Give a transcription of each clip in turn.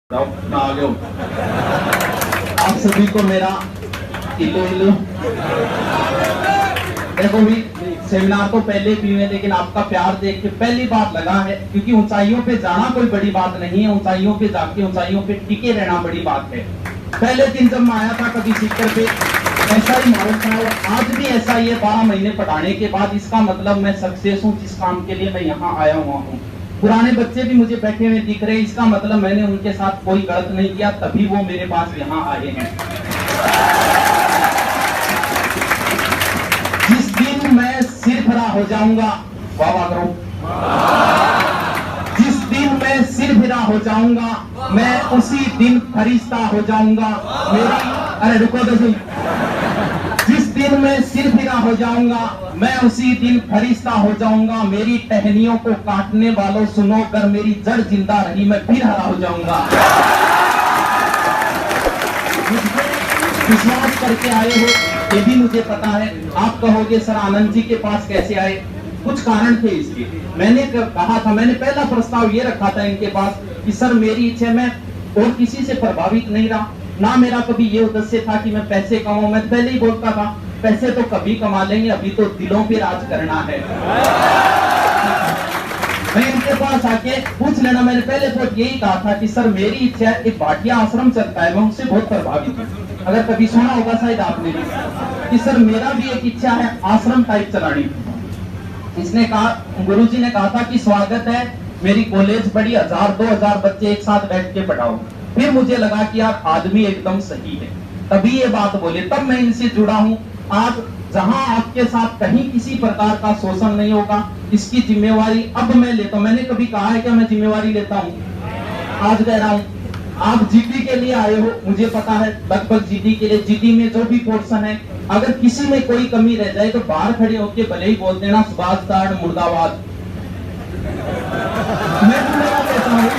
आ गए हो। आप सभी को मेरा इलो देखो भी सेमिनार तो पहले भी हुए, लेकिन आपका प्यार देख के पहली बार लगा है, क्योंकि ऊंचाइयों पे जाना कोई बड़ी बात नहीं है, ऊंचाइयों पे जाके ऊंचाइयों पे टिके रहना बड़ी बात है। पहले दिन जब मैं आया था कभी सीकर पे ऐसा ही माहौल था, और आज भी ऐसा ही है। 12 महीने पढ़ाने के बाद इसका मतलब मैं सक्सेस हूँ जिस काम के लिए मैं यहाँ आया हुआ हूँ। पुराने बच्चे भी मुझे बैठे हुए दिख रहे हैं, इसका मतलब मैंने उनके साथ कोई गलत नहीं किया, तभी वो मेरे पास यहाँ आए हैं। जिस दिन मैं सिर भरा हो जाऊंगा, वाह वाह करो, जिस दिन मैं सिर भरा हो जाऊंगा मैं उसी दिन फरिश्ता हो जाऊंगा। मेरी अरे रुको तो सही, जिस दिन मैं सिर फिरा हो जाऊंगा मैं उसी दिन फरिश्ता हो जाऊंगा। मेरी टहनियों को काटने वालों सुनो, कर मेरी जड़ जिंदा रही मैं फिर हरा हो जाऊंगा। विश्वास करके आए हो ये भी मुझे पता है। आप कहोगे सर आनंद जी के पास कैसे आए, कुछ कारण थे इसके। मैंने कहा था, मैंने पहला प्रस्ताव ये रखा था इनके पास कि सर मेरी इच्छा, मैं और किसी से प्रभावित नहीं रहा, ना मेरा कभी ये उद्देश्य था कि मैं पैसे कमाऊं। मैं पहले ही बोलता था पैसे तो कभी कमा लेंगे, अभी तो दिलों पे राज करना है। मैं इनके पास आके पूछ लेना, मैंने पहले तो यही कहा था कि सर मेरी इच्छा है, एक भाटिया आश्रम चलता है, मैं उससे बहुत प्रभावित हूँ, अगर कभी सुना होगा शायद आपने भी, कि सर मेरा भी एक इच्छा है आश्रम टाइप चलानी। इसने कहा, गुरुजी ने कहा था कि स्वागत है, मेरी कॉलेज बड़ी 1000-2000 बच्चे एक साथ बैठ के पढ़ाओ। फिर मुझे लगा कि यार आदमी एकदम सही है, तभी ये बात बोले, तब मैं इनसे जुड़ा हूँ। आज जहां आपके साथ कहीं किसी प्रकार का शोषण नहीं होगा, इसकी जिम्मेवारी अब मैं लेता हूँ। मैंने कभी कहा है कि मैं जिम्मेवारी लेता हूँ, आज कह रहा हूँ। आप जीडी के लिए आए हो, मुझे पता है, लगभग जीडी के लिए, जीडी में जो भी पोर्शन है, अगर किसी में कोई कमी रह जाए तो बाहर खड़े होकर भले ही बोल देना सुभाष साड़ मुर्दाबाद। मैं तुम्हारा कहता हूँ,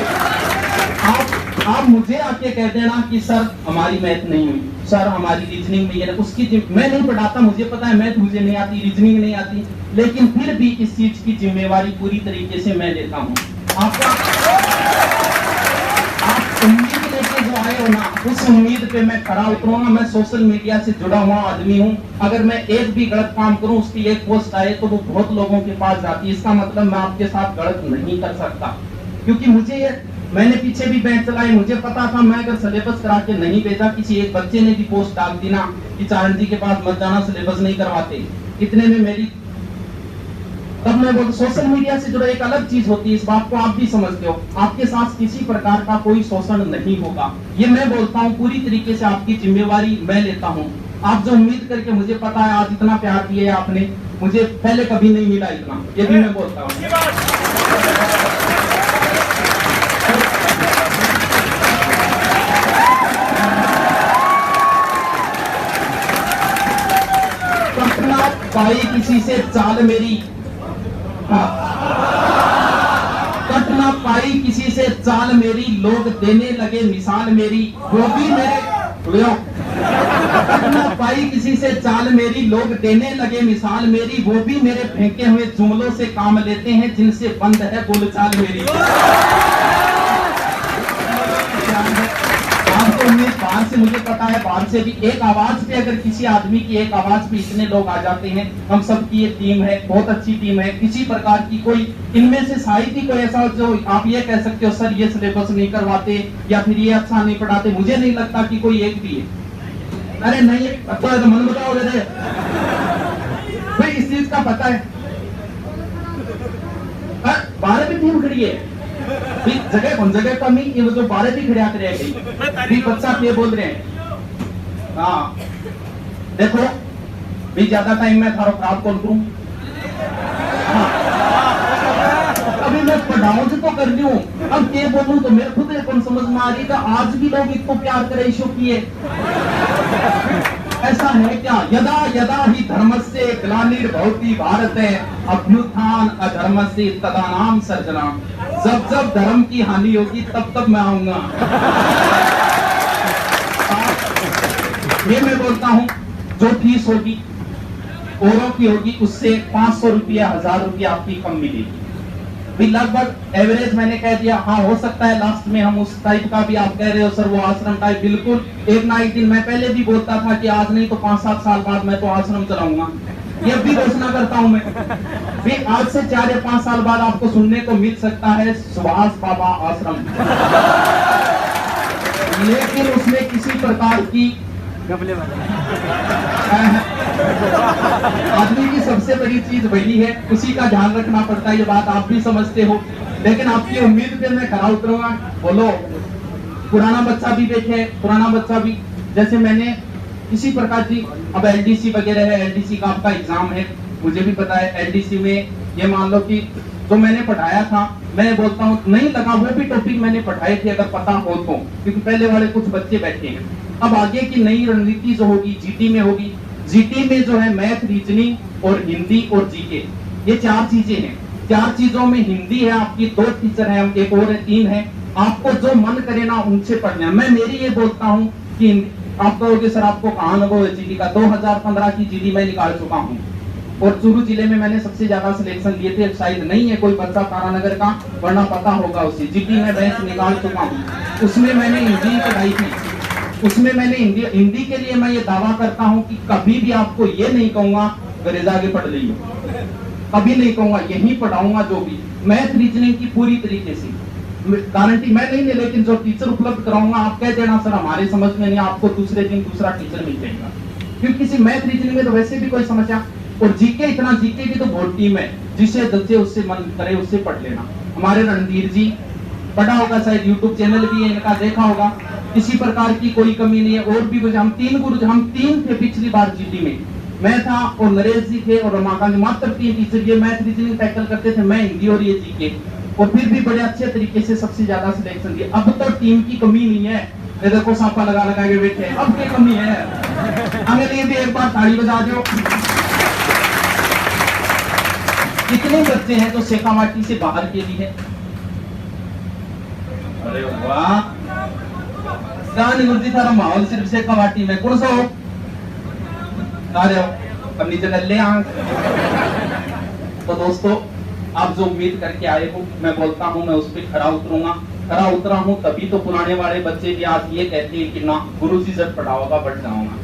आप मुझे आके कह देना कि सर हमारी मैथ नहीं हुई, सर हमारी रीजनिंग नहीं है, उसकी मैं नहीं पढ़ाता, मुझे पता है मैथ मुझे नहीं आती, रीजनिंग नहीं आती, लेकिन फिर भी इस चीज की जिम्मेवारी पूरी तरीके से मैं लेता हूँ। आप उम्मीद लेके जो आए हो ना, उस उम्मीद पे मैं खड़ा उतरूंगा। मैं सोशल मीडिया से जुड़ा हुआ आदमी हूँ, अगर मैं एक भी गलत काम करूँ, उसकी एक पोस्ट आए तो वो बहुत लोगों के पास जाती है, इसका मतलब मैं आपके साथ गलत नहीं कर सकता, क्योंकि मुझे मैंने पीछे भी बैंक चलाई, मुझे पता था मैं अगर सिलेबस करा के नहीं भेजा, किसी एक बच्चे ने भी पोस्ट डाल दी ना कि चारण जी के पास मत जाना, सिलेबस नहीं करवाते, इतने में मेरी, तब मैं बोलता सोशल मीडिया से जुड़ा एक अलग चीज होती है, इस बात को आप भी समझते हो। आपके साथ किसी प्रकार का कोई शोषण नहीं होगा, ये मैं बोलता हूँ, पूरी तरीके से आपकी जिम्मेवारी मैं लेता हूँ। आप जो उम्मीद करके, मुझे पता है आज इतना प्यार दिया आपने, मुझे पहले कभी नहीं मिला इतना, ये भी मैं बोलता हूँ। पाई किसी से चाल मेरी, कटना पाई किसी से चाल मेरी, लोग देने लगे मिसाल मेरी, वो भी मेरे, कटना पाई किसी से चाल मेरी, लोग देने लगे मिसाल मेरी, वो भी मेरे फेंके हुए जुमलों से काम लेते हैं, जिनसे बंद है बोलचाल मेरी। बाहर से मुझे पता है, बाहर से भी एक आवाज पे, अगर किसी आदमी की एक आवाज पे इतने लोग आ जाते हैं, हम सब की ये टीम है, बहुत अच्छी टीम है, किसी प्रकार की कोई इनमें से शायद ही कोई ऐसा जो आप ये कह सकते हो सर ये सिलेबस नहीं करवाते या फिर ये अच्छा नहीं पढ़ाते, मुझे नहीं लगता कि कोई एक भी है। अरे नहीं, तो मन बताओ भाई, इस चीज का पता है। बाहर भी टीम खड़ी है, जगह कौन जगह कमी, ये जो 12 भी खड़े आते रहे, बच्चा ये बोल रहे हैं। हाँ देखो भी, ज्यादा टाइम मैं थारा खराब कौन करूं। हाँ, अभी मैं पढ़ाऊं तो कर रही हूँ, अब ये बोलूं तो मेरे खुद कौन समझ में आ रही है, आज भी लोग इसको प्यार करे इशू किए, ऐसा है क्या। यदा यदा ही धर्मस्य ग्लानिर्भवति भारते, अभ्युत्थान अधर्मस्य तदानाम सर्जनाम। जब जब धर्म की हानि होगी तब तब मैं आऊंगा। ये मैं बोलता हूँ, जो फीस होगी औरों की होगी उससे 500 रुपया 1000 रुपया आपकी कम मिलेगी। भी लगभग एवरेज मैंने कह दिया। हाँ, हो सकता है लास्ट में हम उस टाइप का भी आप कह रहे हो सर, वो आश्रम टाइप। बिल्कुल, एक ना एक दिन मैं पहले भी बोलता था कि आज नहीं तो 5-7 साल बाद मैं तो आश्रम चलाऊंगा। ये भी घोषणा करता हूं मैं भी, आज से 4 या 5 साल बाद आपको सुनने को मिल सकता है सुभाष बाबा आश्रम। लेकिन उसमें किसी प्रकार की आदमी की सबसे बड़ी चीज वही है, उसी का ध्यान रखना पड़ता है। ये बात आप भी समझते हो, लेकिन आपकी उम्मीद पे मैं खरा उतरूंगा। बोलो, पुराना बच्चा भी देखे, पुराना बच्चा भी, जैसे मैंने इसी प्रकार की, अब एलडीसी वगैरह है, एलडीसी का आपका एग्जाम है, मुझे भी पता है। एलडीसी में ये मान लो कि जो मैंने पढ़ाया था, मैं बोलता हूँ नहीं लगा, वो भी टॉपिक मैंने पढ़ाए थे अगर पता हो तो, क्योंकि पहले वाले कुछ बच्चे बैठे हैं। अब आगे की नई रणनीति जो होगी जीटी में होगी। जीटी में जो है मैथ, रीजनिंग और हिंदी और जीके, ये 4 चीजें हैं। 4 चीजों में हिंदी है आपकी, 2 टीचर हैं, एक और है, 3 है। आपको जो मन करे ना उनसे पढ़ना। मैं मेरी ये बोलता हूँ कि आप कहोगे सर आपको कहाँ अनुभव है जीडी का? 2015 की जीडी मैं निकाल चुका हूँ, और चूरू जिले में मैंने सबसे ज्यादा सिलेक्शन लिए थे। शायद नहीं है कोई बच्चा तारानगर का, वरना पता होगा उसे। जीडी में बैच निकाल चुका हूँ, उसमें मैंने हिंदी पढ़ाई थी। उसमें मैंने हिंदी के लिए मैं ये दावा करता हूँ कि कभी भी आपको ये नहीं कहूंगा गरेजा आगे पढ़ ली, कभी नहीं कहूंगा, यही पढ़ाऊंगा जो भी। मैथ रीजनिंग की पूरी तरीके से गारंटी मैं नहीं ले, लेकिन जो टीचर उपलब्ध कराऊंगा आप कह देना सर हमारे समझ में नहीं, आपको दूसरे दिन दूसरा टीचर मिल जाएगा। क्योंकि किसी मैथ रीजनिंग में तो वैसे भी कोई समस्या, और जीके, इतना जीके की तो बहुत टीम है, जिसे दच्चे उससे मन करे उससे पढ़ लेना। हमारे रणधीर जी पढ़ा होगा, शायद यूट्यूब चैनल भी है इनका, देखा होगा। किसी प्रकार की कोई कमी नहीं है। और भी कुछ, हम 3 गुरु, हम 3 थे पिछली बार जीटी में, मैं था और नरेश जी थे और रमाकांत, मात्र 3 टीचर। ये मैथ रीजनिंग टैकल करते थे, मैं हिंदी और ये जीके, और फिर भी बड़े अच्छे तरीके से सबसे ज्यादा सिलेक्शन दिए। अब तो टीम की कमी नहीं है, ये देखो सांपा लगा लगा के बैठे, अब क्या कमी है? हमें लिए भी एक बार ताली बजा दो। कितने बच्चे हैं जो शेखावाटी से बाहर के लिए है? अरे वाह, गुरुजी थारा माहौल सिर्फ शेखावाटी में कौन सा हो? नीचे ले आ। तो दोस्तों, आप जो उम्मीद करके आए हो, मैं बोलता हूँ मैं उस पर खरा उतरूंगा। खरा उतरा हूँ तभी तो पुराने वाले बच्चे भी आज ये कहते हैं कि ना गुरुजी जब पढ़ाओगा बढ़ जाऊंगा।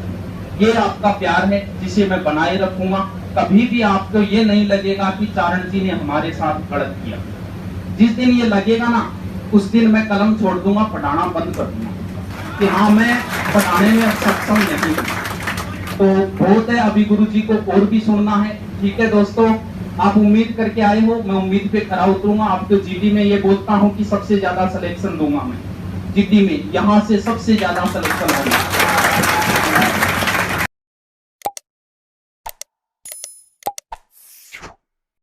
ये आपका प्यार है जिसे मैं बनाए रखूंगा। कभी भी आपको ये नहीं लगेगा कि चारण जी ने हमारे साथ गलत किया। जिस दिन ये लगेगा ना, उस दिन मैं कलम छोड़ दूंगा, पढ़ाना बंद कर दूंगा कि हाँ मैं पढ़ाने में सक्षम नहीं हूँ। तो बहुत है, अभी गुरुजी को और भी सुनना है। ठीक है दोस्तों, आप उम्मीद करके आए हो, मैं उम्मीद पे खरा उतरूंगा। आपको जीडी में ये बोलता हूँ कि सबसे ज्यादा सिलेक्शन दूंगा मैं जीडी में, यहाँ से सबसे ज्यादा सिलेक्शन होगा।